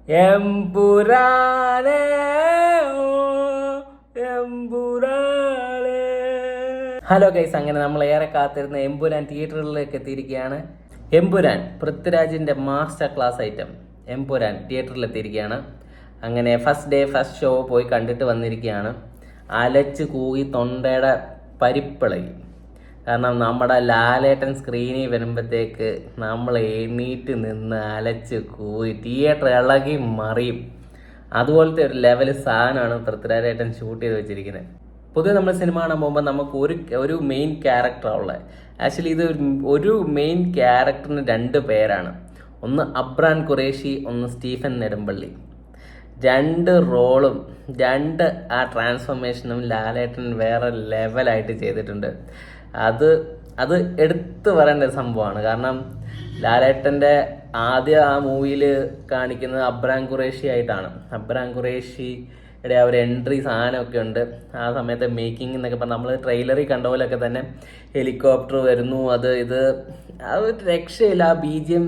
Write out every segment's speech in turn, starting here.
എമ്പുരാനേ ഓ എമ്പുരാനേ. Hello guys, അങ്ങനെ നമ്മൾ ഏറെ കാത്തിരുന്ന എമ്പുരാൻ തിയേറ്ററുകളിലേക്ക് എത്തിയിരിക്കുകയാണ്. എമ്പുരാൻ പൃഥ്വിരാജിന്റെ മാസ്റ്റർ ക്ലാസ് ഐറ്റം എമ്പുരാൻ തിയേറ്ററിൽ എത്തിയിരിക്കുകയാണ്. അങ്ങനെ ഫസ്റ്റ് ഡേ ഫസ്റ്റ് ഷോ പോയി കണ്ടിട്ട് വന്നിരിക്കുകയാണ്. അലച്ച് കൂകി തൊണ്ടയുടെ പരിപ്പിളകി. കാരണം നമ്മുടെ ലാലേട്ടൻ സ്ക്രീനിൽ വരുമ്പോഴത്തേക്ക് നമ്മൾ എണീറ്റ് നിന്ന് അലച്ച് കൂയി തിയേറ്റർ ഇളകി മറിയും. അതുപോലത്തെ ഒരു ലെവല് സാധനമാണ് പൃഥ്വിരാജേട്ടൻ ഷൂട്ട് ചെയ്ത് വെച്ചിരിക്കുന്നത്. പൊതുവെ നമ്മൾ സിനിമ കാണാൻ പോകുമ്പോൾ നമുക്ക് ഒരു മെയിൻ ക്യാരക്ടറാണ് ഉള്ളത്. ആക്ച്വലി ഇത് ഒരു മെയിൻ ക്യാരക്ടറിന് രണ്ട് പേരാണ്. ഒന്ന് അബ്രാൻ ഖുറേഷി, ഒന്ന് സ്റ്റീഫൻ നെടുമ്പള്ളി. രണ്ട് റോളും ആ ട്രാൻസ്ഫോർമേഷനും ലാലേട്ടൻ വേറെ ലെവലായിട്ട് ചെയ്തിട്ടുണ്ട്. അത് എടുത്തു പറയേണ്ട ഒരു സംഭവമാണ്. കാരണം ലാലേട്ടൻ്റെ ആദ്യ ആ മൂവിയിൽ കാണിക്കുന്നത് അബ്രാൻ ഖുറേഷി ആയിട്ടാണ്. അബ്രാൻ ഖുറേഷിയുടെ ആ ഒരു എൻട്രി സാധനമൊക്കെ ഉണ്ട്. ആ സമയത്തെ മേക്കിംഗ് എന്നൊക്കെ പറഞ്ഞാൽ നമ്മൾ ട്രെയിലറിൽ കണ്ട പോലെയൊക്കെ തന്നെ ഹെലികോപ്റ്റർ വരുന്നു, അത് ഒരു രക്ഷയില്ല. ആ BGM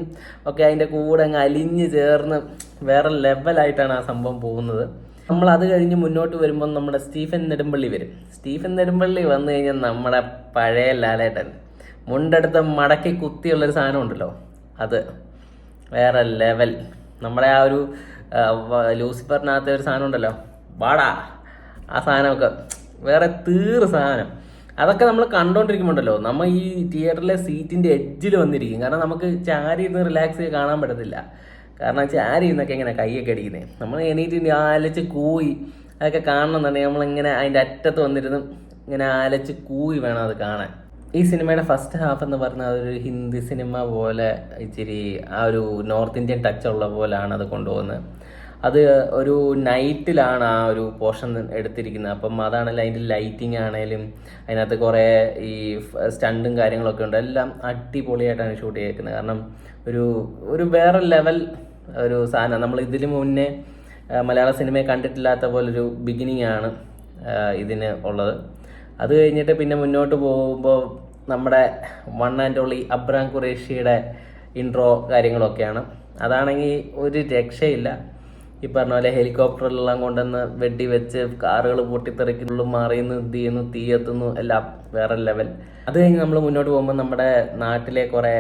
ഒക്കെ അതിൻ്റെ കൂടെ അങ്ങ് അലിഞ്ഞ് ചേർന്ന് വേറെ ലെവലായിട്ടാണ് ആ സംഭവം പോകുന്നത്. നമ്മൾ അത് കഴിഞ്ഞ് മുന്നോട്ട് വരുമ്പോൾ നമ്മുടെ സ്റ്റീഫൻ നെടുമ്പള്ളി വരും. സ്റ്റീഫൻ നെടുമ്പള്ളി വന്നു കഴിഞ്ഞാൽ നമ്മുടെ പഴയ ലാലേട്ടൻ മുണ്ടെടുത്ത് മടക്കി കുത്തിയുള്ളൊരു സാധനം ഉണ്ടല്ലോ, അത് വേറെ ലെവൽ. നമ്മുടെ ആ ഒരു ലൂസിഫറിനകത്തെ ഒരു സാധനം ഉണ്ടല്ലോ, വാടാ, ആ സാധനമൊക്കെ വേറെ സാധനം. അതൊക്കെ നമ്മൾ കണ്ടോണ്ടിരിക്കുമ്പോണ്ടല്ലോ നമ്മൾ ഈ തിയേറ്ററിലെ സീറ്റിന്റെ എഡ്ജിൽ വന്നിരിക്കും. കാരണം നമുക്ക് ചാരി ഇരുന്ന് റിലാക്സ് ചെയ്ത് കാണാൻ പറ്റത്തില്ല. കാരണം ചാരി ഇരുന്നൊക്കെ ഇങ്ങനെ കൈയൊക്കെ അടിക്കുന്നത്. നമ്മൾ എണീറ്റ് ആലച്ച് കൂയി അതൊക്കെ കാണണമെന്നുണ്ടെങ്കിൽ നമ്മളിങ്ങനെ അതിൻ്റെ അറ്റത്ത് വന്നിരുന്ന് ഇങ്ങനെ ആലച്ച് കൂയി വേണം അത് കാണാൻ. ഈ സിനിമയുടെ ഫസ്റ്റ് ഹാഫ് എന്ന് പറഞ്ഞാൽ അതൊരു ഹിന്ദി സിനിമ പോലെ ഇച്ചിരി ആ ഒരു നോർത്ത് ഇന്ത്യൻ ടച്ച് ഉള്ള പോലെയാണ് അത് കൊണ്ടുപോകുന്നത്. അത് ഒരു നൈറ്റിലാണ് ആ ഒരു പോർഷൻ എടുത്തിരിക്കുന്നത്. അപ്പം അതാണെങ്കിലും അതിൻ്റെ ലൈറ്റിംഗ് ആണെങ്കിലും അതിനകത്ത് കുറേ ഈ സ്റ്റണ്ടും കാര്യങ്ങളൊക്കെ ഉണ്ട്. എല്ലാം അടിപൊളിയായിട്ടാണ് ഷൂട്ട് ചെയ്തിരിക്കുന്നത്. കാരണം ഒരു വേറെ ലെവൽ ഒരു സാധനം. നമ്മൾ ഇതിന് മുന്നേ മലയാള സിനിമയെ കണ്ടിട്ടില്ലാത്ത പോലൊരു ബിഗിനിങ് ആണ് ഇതിന് ഉള്ളത്. അത് കഴിഞ്ഞിട്ട് പിന്നെ മുന്നോട്ട് പോകുമ്പോൾ നമ്മുടെ one and only Abran ഖുറേഷിയുടെ intro കാര്യങ്ങളൊക്കെയാണ്. അതാണെങ്കിൽ ഒരു രക്ഷയില്ല. ഈ പറഞ്ഞ പോലെ ഹെലികോപ്റ്ററിലെല്ലാം കൊണ്ടുവന്ന് വെടി വെച്ച് കാറുകൾ പൊട്ടിത്തെറിക്കുന്നുള്ളൂ, മാറിയുന്നു, ഇത് ചെയ്യുന്നു, തീയെത്തുന്നു, എല്ലാം വേറെ ലെവൽ. അത് കഴിഞ്ഞ് നമ്മൾ മുന്നോട്ട് പോകുമ്പോൾ നമ്മുടെ നാട്ടിലെ കുറേ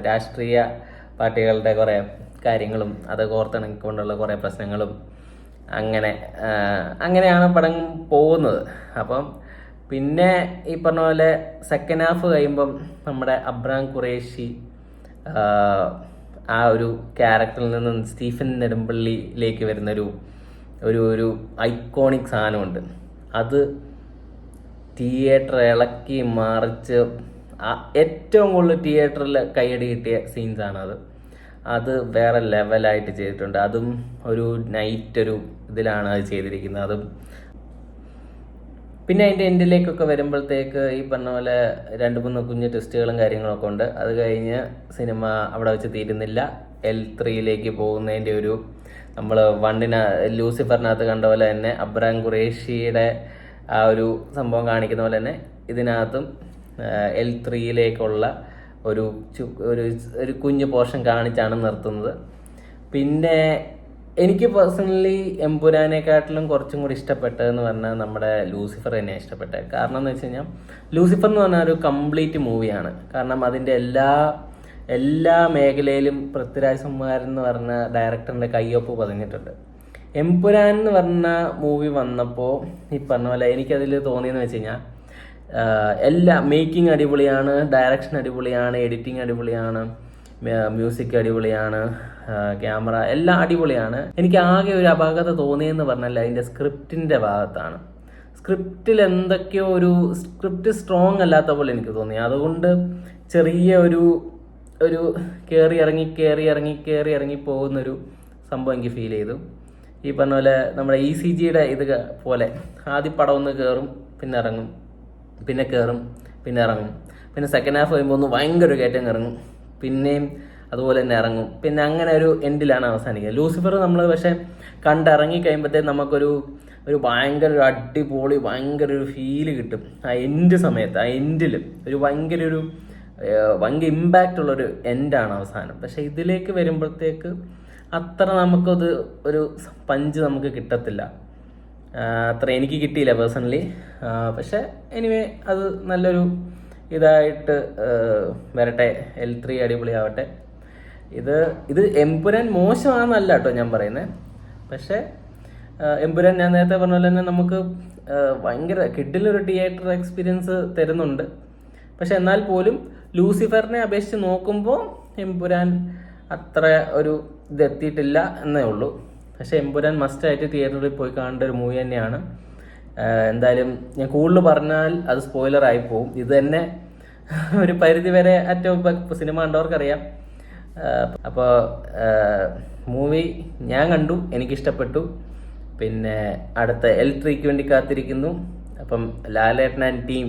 രാഷ്ട്രീയ പാർട്ടികളുടെ കുറേ കാര്യങ്ങളും അത് കോർത്തിണക്കിക്കൊണ്ടുള്ള കുറേ പ്രശ്നങ്ങളും അങ്ങനെയാണ് പടം പോകുന്നത്. അപ്പം പിന്നെ ഈ പറഞ്ഞ പോലെ സെക്കൻഡ് ഹാഫ് കഴിയുമ്പം നമ്മുടെ അബ്രാൻ ഖുറേഷി ആ ഒരു ക്യാരക്ടറിൽ നിന്ന് സ്റ്റീഫൻ നെടുമ്പള്ളിയിലേക്ക് വരുന്ന ഒരു ഐക്കോണിക് സാധനമുണ്ട്. അത് തിയേറ്റർ ഇളക്കി മറിച്ച് ഏറ്റവും കൂടുതൽ തിയേറ്ററിൽ കൈയടി കിട്ടിയ സീൻസാണ് അത് വേറെ ലെവലായിട്ട് ചെയ്തിട്ടുണ്ട്. അതും ഒരു നൈറ്റ് ഒരു ഇതിലാണ് അത് ചെയ്തിരിക്കുന്നത്. അതും പിന്നെ അതിൻ്റെ എൻഡിലേക്കൊക്കെ വരുമ്പോഴത്തേക്ക് ഈ പറഞ്ഞ പോലെ 2-3 കുഞ്ഞ് ടെസ്റ്റുകളും കാര്യങ്ങളൊക്കെ ഉണ്ട്. അത് കഴിഞ്ഞ് സിനിമ അവിടെ വെച്ച് തീരുന്നില്ല. L3 പോകുന്നതിൻ്റെ നമ്മൾ ലൂസിഫറിനകത്ത് കണ്ട പോലെ തന്നെ അബ്രാൻ ഖുറേഷിയുടെ ആ ഒരു സംഭവം കാണിക്കുന്ന പോലെ തന്നെ ഇതിനകത്തും L3 ഒരു കുഞ്ഞു പോർഷൻ കാണിച്ചാണ് നിർത്തുന്നത്. പിന്നെ എനിക്ക് പേഴ്സണലി എമ്പുരാനെക്കാട്ടിലും കുറച്ചും കൂടി ഇഷ്ടപ്പെട്ടതെന്ന് പറഞ്ഞാൽ നമ്മുടെ ലൂസിഫർ തന്നെയാണ് ഇഷ്ടപ്പെട്ടത്. കാരണം എന്ന് വെച്ച് കഴിഞ്ഞാൽ ലൂസിഫർ എന്ന് പറഞ്ഞാൽ ഒരു കംപ്ലീറ്റ് മൂവിയാണ്. കാരണം അതിൻ്റെ എല്ലാ മേഖലയിലും പൃഥ്വിരാജ് സുകുമാരൻ എന്ന് പറഞ്ഞ ഡയറക്ടറിൻ്റെ കയ്യൊപ്പ് പതിഞ്ഞിട്ടുണ്ട്. എമ്പുരാൻ എന്ന് പറഞ്ഞ മൂവി വന്നപ്പോൾ ഈ പറഞ്ഞ പോലെ എനിക്കതിൽ തോന്നിയെന്ന് വെച്ച് കഴിഞ്ഞാൽ എല്ലാ മേക്കിംഗ് അടിപൊളിയാണ്, ഡയറക്ഷൻ അടിപൊളിയാണ്, എഡിറ്റിംഗ് അടിപൊളിയാണ്, മ്യൂസിക് അടിപൊളിയാണ്, ക്യാമറ എല്ലാം അടിപൊളിയാണ്. എനിക്ക് ആകെ ഒരു അപാകത തോന്നിയെന്ന് പറഞ്ഞാൽ അതിൻ്റെ സ്ക്രിപ്റ്റിൻ്റെ ഭാഗത്താണ്. സ്ക്രിപ്റ്റിൽ എന്തൊക്കെയോ സ്ക്രിപ്റ്റ് സ്ട്രോങ് അല്ലാത്ത പോലെ എനിക്ക് തോന്നി. അതുകൊണ്ട് ചെറിയ ഒരു കയറി ഇറങ്ങി പോകുന്നൊരു സംഭവം എനിക്ക് ഫീൽ ചെയ്തു. ഈ പറഞ്ഞ പോലെ നമ്മുടെ ECGയുടെ ഇത് പോലെ ആദ്യം പടം ഒന്ന് കയറും, പിന്നെ ഇറങ്ങും, പിന്നെ കയറും, പിന്നെ ഇറങ്ങും, പിന്നെ സെക്കൻഡ് ഹാഫ് കഴിയുമ്പോൾ ഒന്ന് ഭയങ്കര കയറ്റം ഇറങ്ങും, പിന്നെയും അതുപോലെ തന്നെ ഇറങ്ങും, പിന്നെ അങ്ങനെ ഒരു എൻഡിലാണ് അവസാനിക്കുക. ലൂസിഫർ നമ്മൾ പക്ഷെ കണ്ടിറങ്ങി കഴിയുമ്പോഴത്തേക്ക് നമുക്കൊരു ഭയങ്കര ഒരു അടിപൊളി ഭയങ്കര ഒരു ഫീല് കിട്ടും. ആ എൻഡ് സമയത്ത് ആ എൻഡിൽ ഭയങ്കര ഇമ്പാക്റ്റ് ഉള്ളൊരു എൻഡാണ് അവസാനം. പക്ഷെ ഇതിലേക്ക് വരുമ്പോഴത്തേക്ക് അത്ര നമുക്കത് ഒരു പഞ്ച് നമുക്ക് കിട്ടത്തില്ല. അത്ര എനിക്ക് കിട്ടിയില്ല പേഴ്സണലി. പക്ഷെ എനിവേ അത് നല്ലൊരു ഇതായിട്ട് വരട്ടെ. L3 അടിപൊളിയാവട്ടെ. ഇത് എമ്പുരാൻ മോശമാണെന്നല്ല കേട്ടോ ഞാൻ പറയുന്നത്. പക്ഷെ എമ്പുരാൻ ഞാൻ നേരത്തെ പറഞ്ഞ പോലെ തന്നെ നമുക്ക് ഭയങ്കര കിഡിലൊരു തിയേറ്റർ എക്സ്പീരിയൻസ് തരുന്നുണ്ട്. പക്ഷെ എന്നാൽ പോലും ലൂസിഫറിനെ അപേക്ഷിച്ച് നോക്കുമ്പോൾ എമ്പുരാൻ അത്ര ഒരു ഇതെത്തിയിട്ടില്ല എന്നേ ഉള്ളൂ. പക്ഷെ എമ്പുരാൻ മസ്റ്റായിട്ട് തിയേറ്ററിൽ പോയി കാണേണ്ട ഒരു മൂവി തന്നെയാണ്. എന്തായാലും ഞാൻ കൂടുതൽ പറഞ്ഞാൽ അത് സ്പോയിലർ ആയി പോകും. ഇത് തന്നെ ഒരു പരിധി വരെ ഏറ്റവും സിനിമ കണ്ടവർക്കറിയാം. അപ്പോൾ മൂവി ഞാൻ കണ്ടു, എനിക്കിഷ്ടപ്പെട്ടു. പിന്നെ അടുത്ത L3ക്ക് വേണ്ടി കാത്തിരിക്കുന്നു. അപ്പം ലാലേട്ടൻ ആൻഡ് ടീം